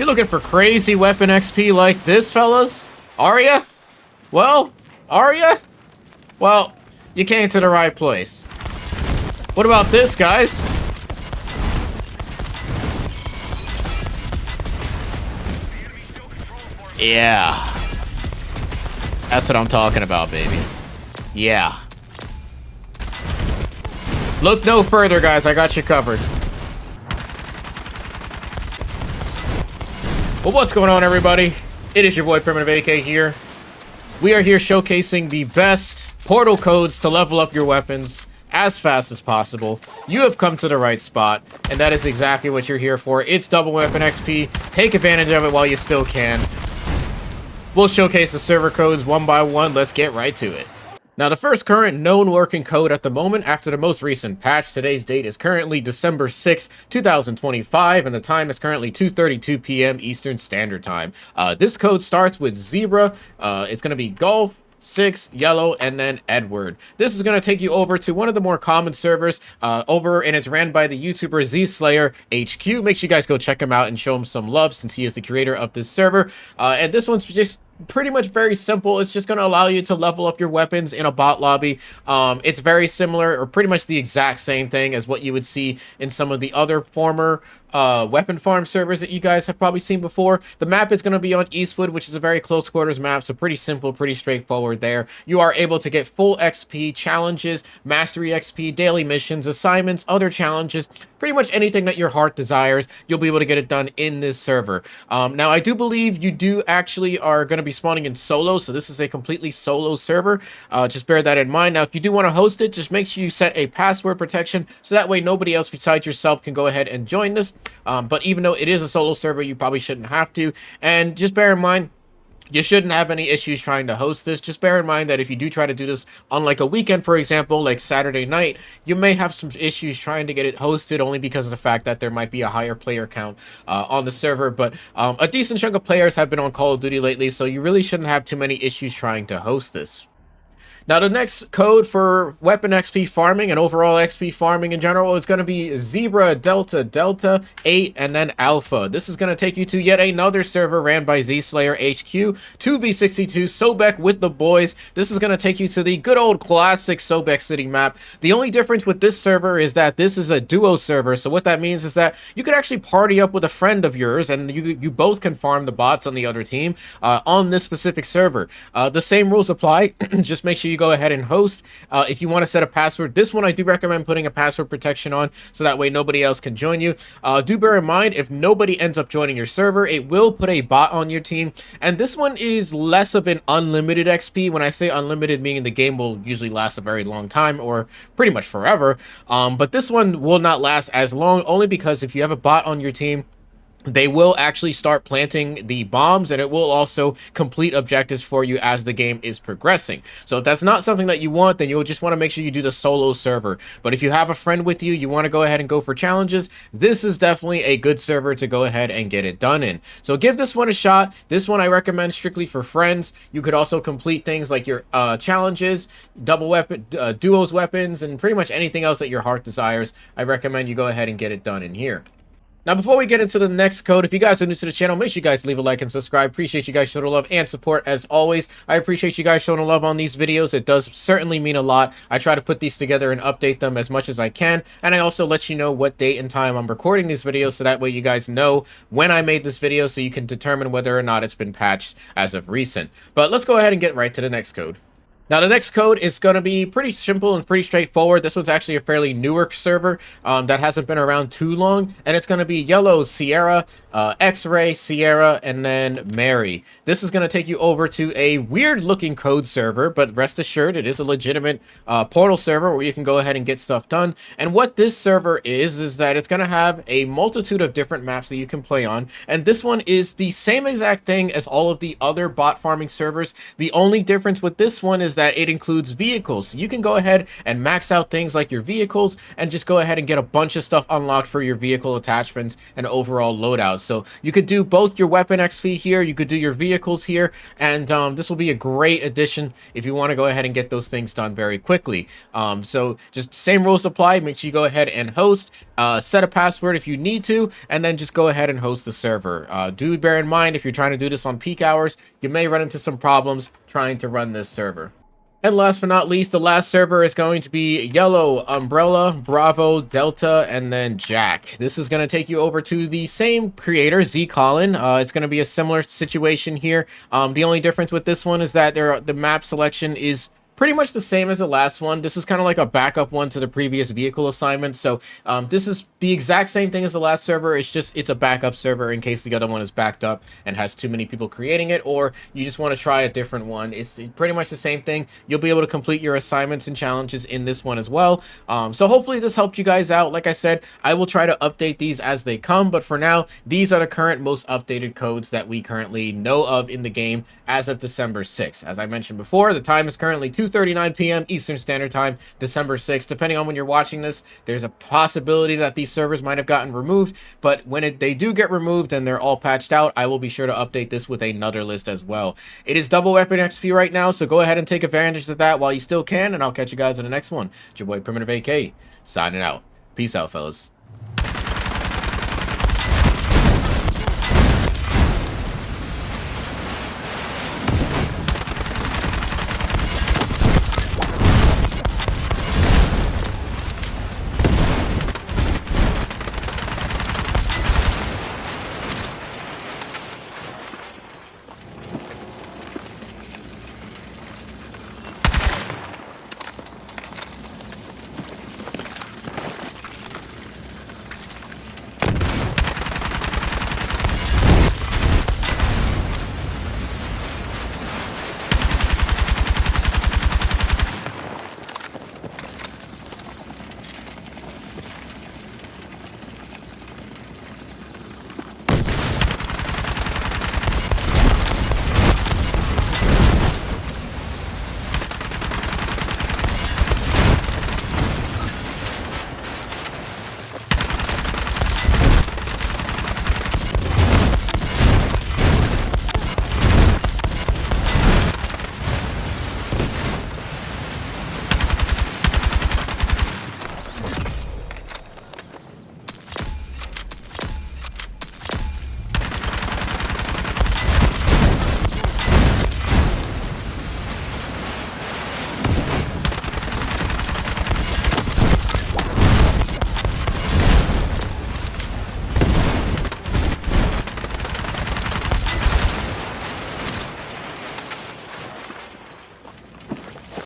You looking for crazy weapon XP like this, fellas? Are ya? Well, are ya? Well, you came to the right place. What about this, guys? Yeah. That's what I'm talking about, baby. Yeah. Look no further, guys. I got you covered. Well, what's going on, everybody? It is your boy Primitive AK here. We are here showcasing the best portal codes to level up your weapons as fast as possible. You have come to the right sport, and that is exactly what you're here for. It's double weapon XP. Take advantage of it while you still can. We'll showcase the server codes one by one. Let's get right to it. Now, the first current known working code at the moment after the most recent patch, today's date is currently December 6, 2025, and the time is currently 2:32 p.m. Eastern Standard Time. This code starts with Zebra. It's going to be Golf 6, Yellow, and then Edward. This is going to take you over to one of the more common servers and it's ran by the YouTuber Z-Slayer HQ. Make sure you guys go check him out and show him some love since he is the creator of this server. And this one's just pretty much very simple. It's just going to allow you to level up your weapons in a bot lobby. It's very similar, or pretty much the exact same thing as what you would see in some of the other former weapon farm servers that you guys have probably seen before. The map is going to be on Eastwood, which is a very close quarters map, so pretty simple, pretty straightforward there. You are able to get full XP, challenges, mastery XP, daily missions, assignments, other challenges, pretty much anything that your heart desires. You'll be able to get it done in this server. Now, I do believe you actually are going to be spawning in solo, so this is a completely solo server. Just bear that in mind. Now, if you do want to host it, just make sure you set a password protection so that way nobody else besides yourself can go ahead and join this. But even though it is a solo server, you probably shouldn't have to. And just bear in mind, you shouldn't have any issues trying to host this. Just bear in mind that if you do try to do this on like a weekend, for example, like Saturday night, you may have some issues trying to get it hosted only because of the fact that there might be a higher player count on the server. But a decent chunk of players have been on Call of Duty lately, so you really shouldn't have too many issues trying to host this. Now, the next code for weapon XP farming and overall XP farming in general is going to be Zebra Delta Delta 8 and then Alpha. This is going to take you to yet another server ran by Z-Slayer HQ, 2v62 Sobek with the boys. This is going to take you to the good old classic Sobek City map. The only difference with this server is that this is a duo server. So what that means is that you could actually party up with a friend of yours and you both can farm the bots on the other team on this specific server. The same rules apply. Just make sure you go ahead and host. If you want to set a password, this one I do recommend putting a password protection on so that way nobody else can join you. Do bear in mind, if nobody ends up joining your server, it will put a bot on your team, and this one is less of an unlimited XP. When I say unlimited, meaning the game will usually last a very long time or pretty much forever, but this one will not last as long, only because if you have a bot on your team, they will actually start planting the bombs, and it will also complete objectives for you as the game is progressing. So if that's not something that you want, then you'll just want to make sure you do the solo server. But if you have a friend with you, you want to go ahead and go for challenges, this is definitely a good server to go ahead and get it done in. So give this one a shot. This one I recommend strictly for friends. You could also complete things like your challenges, double weapon, duos weapons, and pretty much anything else that your heart desires. I recommend you go ahead and get it done in here. Now, before we get into the next code, if you guys are new to the channel, make sure you guys leave a like and subscribe. Appreciate you guys showing love and support as always. I appreciate you guys showing love on these videos. It does certainly mean a lot. I try to put these together and update them as much as I can. And I also let you know what date and time I'm recording these videos so that way you guys know when I made this video so you can determine whether or not it's been patched as of recent. But let's go ahead and get right to the next code. Now, the next code is going to be pretty simple and pretty straightforward. This one's actually a fairly newer server that hasn't been around too long, and it's going to be Yellow, Sierra, X-Ray, Sierra, and then Mary. This is going to take you over to a weird-looking code server, but rest assured, it is a legitimate portal server where you can go ahead and get stuff done. And what this server is that it's going to have a multitude of different maps that you can play on, and this one is the same exact thing as all of the other bot farming servers. The only difference with this one is that it includes vehicles. So you can go ahead and max out things like your vehicles and just go ahead and get a bunch of stuff unlocked for your vehicle attachments and overall loadouts. So you could do both your weapon XP here, you could do your vehicles here, and this will be a great addition if you want to go ahead and get those things done very quickly. So just same rules apply. Make sure you go ahead and host, set a password if you need to, and then just go ahead and host the server. Do bear in mind, if you're trying to do this on peak hours, you may run into some problems trying to run this server. And last but not least, the last server is going to be Yellow, Umbrella, Bravo, Delta, and then Jack. This is going to take you over to the same creator, Z Colin. It's going to be a similar situation here. The only difference with this one is that the map selection is pretty much the same as the last one. This is kind of like a backup one to the previous vehicle assignment. So this is the exact same thing as the last server. It's a backup server in case the other one is backed up and has too many people creating it, or you just want to try a different one. It's pretty much the same thing. You'll be able to complete your assignments and challenges in this one as well. So hopefully this helped you guys out. Like I said, I will try to update these as they come, but for now, these are the current most updated codes that we currently know of in the game as of December 6th. As I mentioned before, the time is currently 2:39 p.m. Eastern Standard Time, December 6th. Depending on when you're watching this, there's a possibility that these servers might have gotten removed, but when they do get removed and they're all patched out, I will be sure to update this with another list as well. It is double weapon XP right now, so go ahead and take advantage of that while you still can, and I'll catch you guys in the next one. It's your boy Primitive AK, signing out. Peace out, fellas.